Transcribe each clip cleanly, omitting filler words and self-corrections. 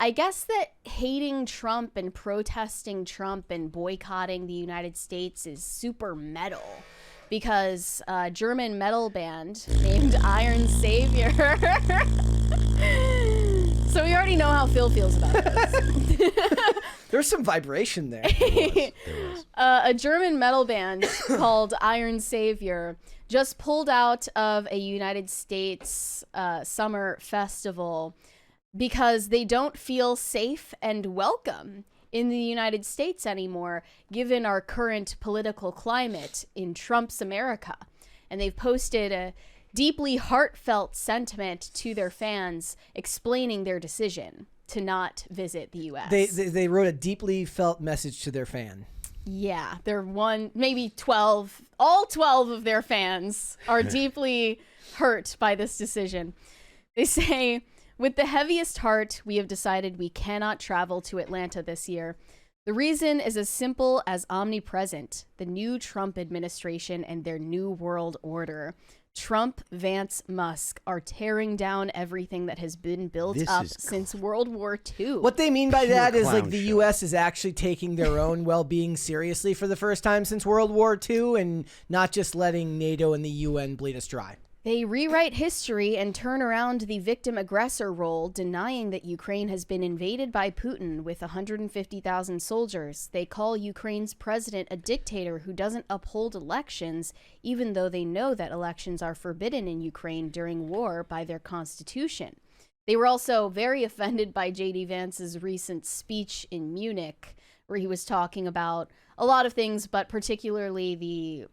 I guess that hating Trump and protesting Trump and boycotting the United States is super metal because a German metal band named Iron Savior. So we already know how Phil feels about this. There's some vibration there. There was. A German metal band called Iron Savior just pulled out of a United States summer festival because they don't feel safe and welcome in the United States anymore, given our current political climate in Trump's America. And they've posted a deeply heartfelt sentiment to their fans explaining their decision to not visit the U.S. They wrote a deeply felt message to their fan. Yeah, they're maybe 12. All 12 of their fans are deeply hurt by this decision. They say, with the heaviest heart, we have decided we cannot travel to Atlanta this year. The reason is as simple as omnipresent, the new Trump administration and their new world order. Trump, Vance, Musk are tearing down everything that has been built up since World War II. What they mean by that is like the show. U.S. is actually taking their own well-being seriously for the first time since World War II and not just letting NATO and the UN bleed us dry. They rewrite history and turn around the victim-aggressor role, denying that Ukraine has been invaded by Putin with 150,000 soldiers. They call Ukraine's president a dictator who doesn't uphold elections, even though they know that elections are forbidden in Ukraine during war by their constitution. They were also very offended by J.D. Vance's recent speech in Munich, where he was talking about a lot of things, but particularly the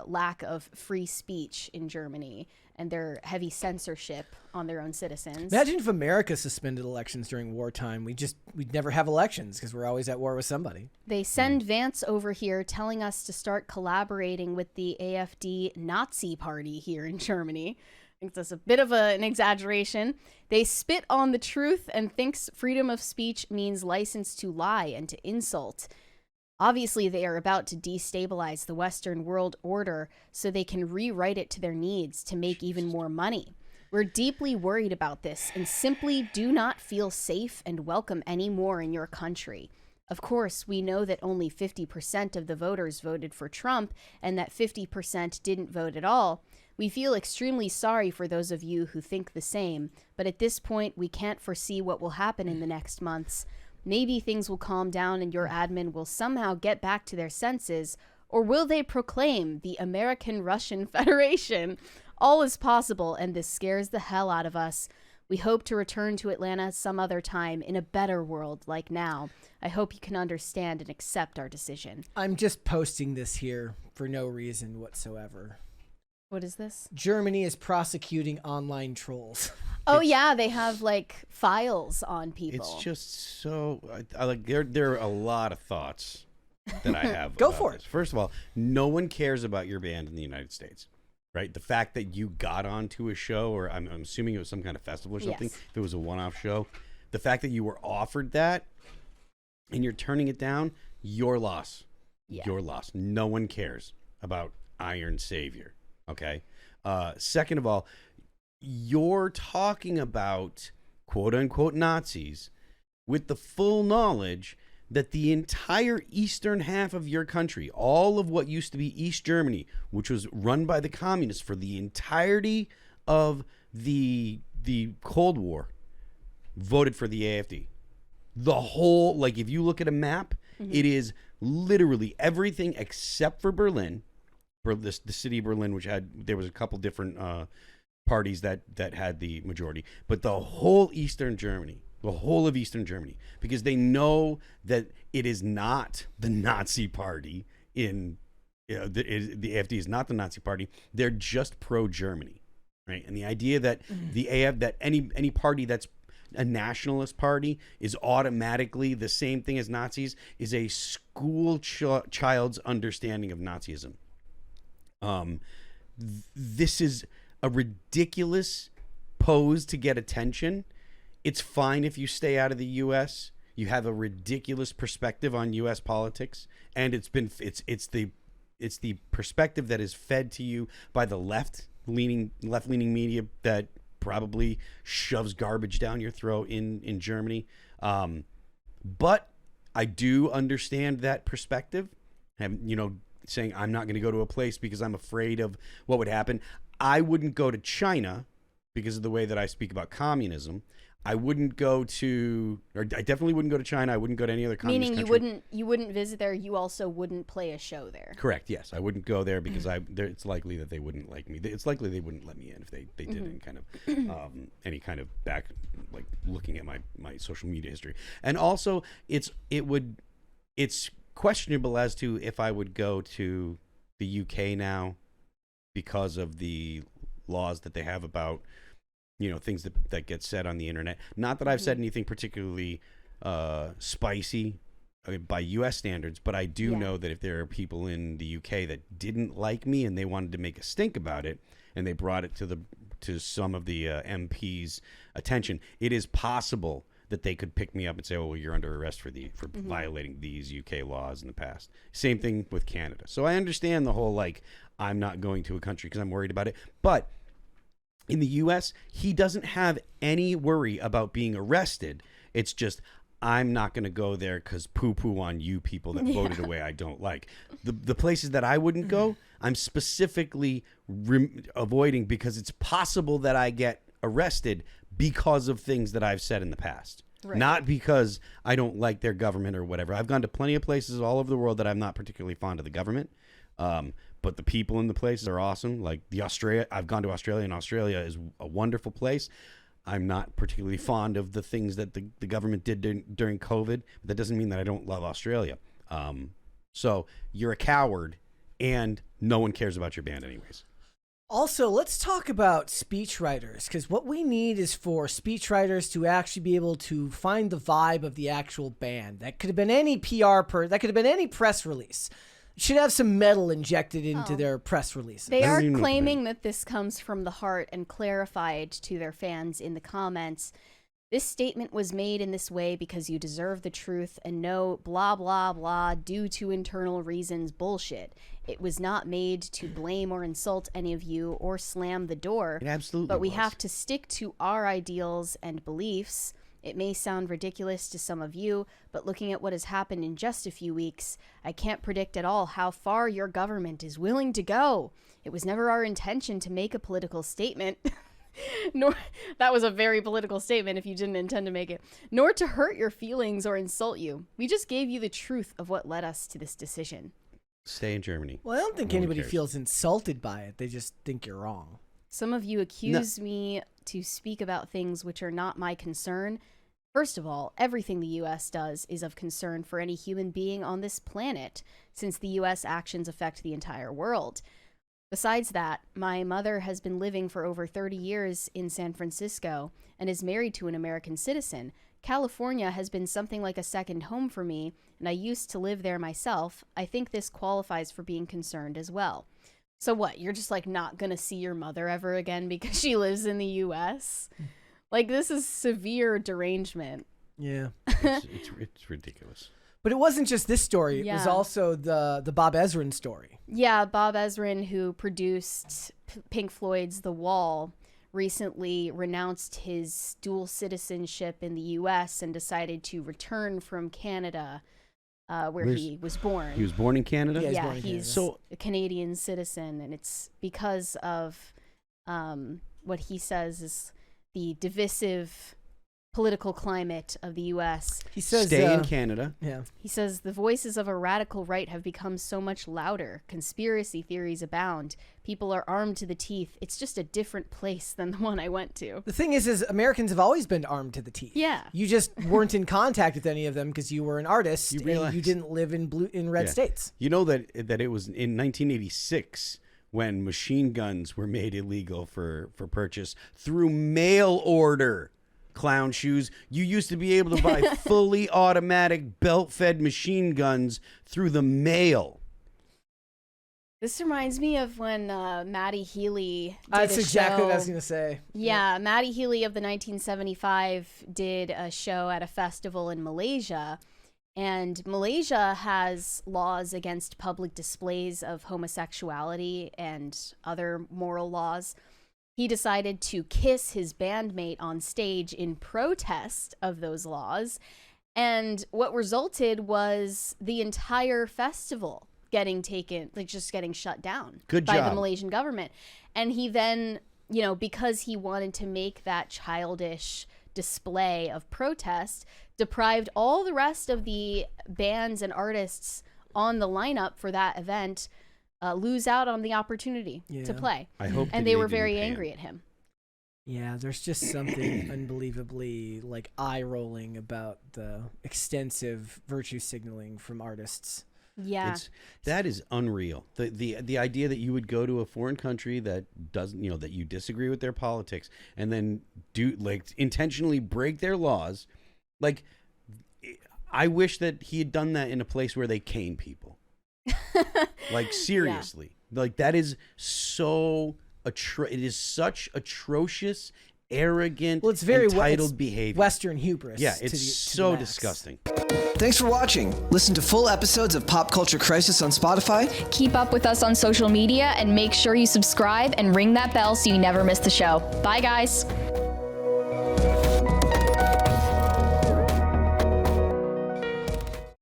lack of free speech in Germany and their heavy censorship on their own citizens. Imagine if America suspended elections during wartime. We'd never have elections because we're always at war with somebody. They send Vance over here telling us to start collaborating with the AfD Nazi party here in Germany. I think that's a bit of an exaggeration. They spit on the truth and thinks freedom of speech means license to lie and to insult. Obviously, they are about to destabilize the Western world order so they can rewrite it to their needs to make even more money. We're deeply worried about this and simply do not feel safe and welcome anymore in your country. Of course, we know that only 50% of the voters voted for Trump and that 50% didn't vote at all. We feel extremely sorry for those of you who think the same, but at this point, we can't foresee what will happen in the next months. Maybe things will calm down and your admin will somehow get back to their senses, or will they proclaim the American-Russian Federation? All is possible, and this scares the hell out of us. We hope to return to Atlanta some other time in a better world like now. I hope you can understand and accept our decision. I'm just posting this here for no reason whatsoever. What is this? Germany is prosecuting online trolls. Oh yeah, they have like files on people. It's just so I like there are a lot of thoughts that I have. Go about for this. it. First of all, no one cares about your band in the United States, right? The fact that you got onto a show, or I'm assuming it was some kind of festival or something. Yes. If it was a one-off show, the fact that you were offered that and you're turning it down, your loss. Yeah. Your loss. No one cares about Iron Savior. Okay. Second of all, you're talking about quote unquote Nazis with the full knowledge that the entire eastern half of your country, all of what used to be East Germany, which was run by the communists for the entirety of the Cold War, voted for the AfD. The whole, like if you look at a map, it is literally everything except for Berlin. The city of Berlin, which there was a couple different parties that had the majority, but the whole Eastern Germany, the whole of Eastern Germany, because they know that it is not the Nazi party the AfD is not the Nazi party. They're just pro-Germany, right? And the idea that that any party that's a nationalist party is automatically the same thing as Nazis is a school child's understanding of Nazism. This is a ridiculous pose to get attention. It's fine if you stay out of the U.S. You have a ridiculous perspective on U.S. politics, and it's the perspective that is fed to you by the left-leaning media that probably shoves garbage down your throat in Germany. But I do understand that perspective. Saying I'm not going to go to a place because I'm afraid of what would happen. I wouldn't go to China because of the way that I speak about communism. I definitely wouldn't go to China. I wouldn't go to any other communist Meaning country. you wouldn't visit there. You also wouldn't play a show there. Correct. Yes, I wouldn't go there because it's likely that they wouldn't like me. It's likely they wouldn't let me in if they did any kind of back, like looking at my social media history. And also, it's questionable as to if I would go to the UK now because of the laws that they have about things that get said on the internet. Not that I've said anything particularly spicy by U.S. standards, but I do know that if there are people in the UK that didn't like me and they wanted to make a stink about it, and they brought it to some of the MPs' attention, it is possible that they could pick me up and say, "Oh, well, you're under arrest for violating these UK laws in the past." Same thing with Canada. So I understand the whole I'm not going to a country because I'm worried about it, but in the U.S., he doesn't have any worry about being arrested. It's just, I'm not going to go there because poo-poo on you people that voted away I don't like. The places that I wouldn't go, I'm specifically avoiding because it's possible that I get arrested because of things that I've said in the past. Right. Not because I don't like their government or whatever. I've gone to plenty of places all over the world that I'm not particularly fond of the government. But the people in the places are awesome. Like I've gone to Australia, and Australia is a wonderful place. I'm not particularly fond of the things that the government did during COVID. But that doesn't mean that I don't love Australia. So you're a coward, and no one cares about your band anyways. Also, let's talk about speechwriters, because what we need is for speechwriters to actually be able to find the vibe of the actual band. That could have been any that could have been any press release. Should have some metal injected into their press releases. They are claiming that this comes from the heart and clarified to their fans in the comments. This statement was made in this way because you deserve the truth and no blah, blah, blah, due to internal reasons bullshit. It was not made to blame or insult any of you or slam the door. It absolutely But we was. have to stick to our ideals and beliefs. It may sound ridiculous to some of you, but looking at what has happened in just a few weeks, I can't predict at all how far your government is willing to go. It was never our intention to make a political statement. Nor that was a very political statement if you didn't intend to make it. Nor to hurt your feelings or insult you. We just gave you the truth of what led us to this decision. Stay in Germany. Well, I don't think No one anybody cares. feels insulted by it. They just think you're wrong. Some of you accuse me to speak about things which are not my concern. First of all, everything the U.S. does is of concern for any human being on this planet, since the U.S. actions affect the entire world. Besides that, my mother has been living for over 30 years in San Francisco and is married to an American citizen. California has been something like a second home for me, and I used to live there myself. I think this qualifies for being concerned as well. So what, you're just not gonna see your mother ever again because she lives in the U.S.? This is severe derangement. Yeah. It's ridiculous. But it wasn't just this story. It was Yeah. also the Bob Ezrin story. Yeah, Bob Ezrin, who produced Pink Floyd's The Wall, recently renounced his dual citizenship in the U.S. and decided to return from Canada, where he was born. He was born in Canada? Yeah, Yeah, born in he's Canada. a Canadian citizen, and it's because of what he says is the divisive political climate of the U.S. He says, Stay in Canada. Yeah. He says, the voices of a radical right have become so much louder. Conspiracy theories abound. People are armed to the teeth. It's just a different place than the one I went to. The thing is Americans have always been armed to the teeth. Yeah. You just weren't in contact with any of them because you were an artist You and realize- you didn't live in red Yeah. states. You know that it was in 1986 when machine guns were made illegal for purchase through mail order. Clown shoes. You used to be able to buy fully automatic belt-fed machine guns through the mail. This reminds me of when Matty Healy did That's a exactly show. what I was going to say. Yeah, Matty Healy of the 1975 did a show at a festival in Malaysia. And Malaysia has laws against public displays of homosexuality and other moral laws. he decided to kiss his bandmate on stage in protest of those laws. And what resulted was the entire festival getting taken, like just getting shut down by the Malaysian government. And he then, you know, because he wanted to make that childish display of protest, deprived all the rest of the bands and artists on the lineup for that event lose out on the opportunity to play. I hope and they were very angry at him. Yeah, there's just something unbelievably like eye-rolling about the extensive virtue signaling from artists. Yeah, that is unreal. The idea that you would go to a foreign country that doesn't, you know, that you disagree with their politics and then do like intentionally break their laws. Like, I wish that he had done that in a place where they cane people. Like, seriously. Yeah. Like, that is so it is such atrocious, arrogant, it's very entitled behavior. Western hubris. Yeah, it's so disgusting. Thanks for watching. Listen to full episodes of Pop Culture Crisis on Spotify. Keep up with us on social media and make sure you subscribe and ring that bell so you never miss the show. Bye, guys.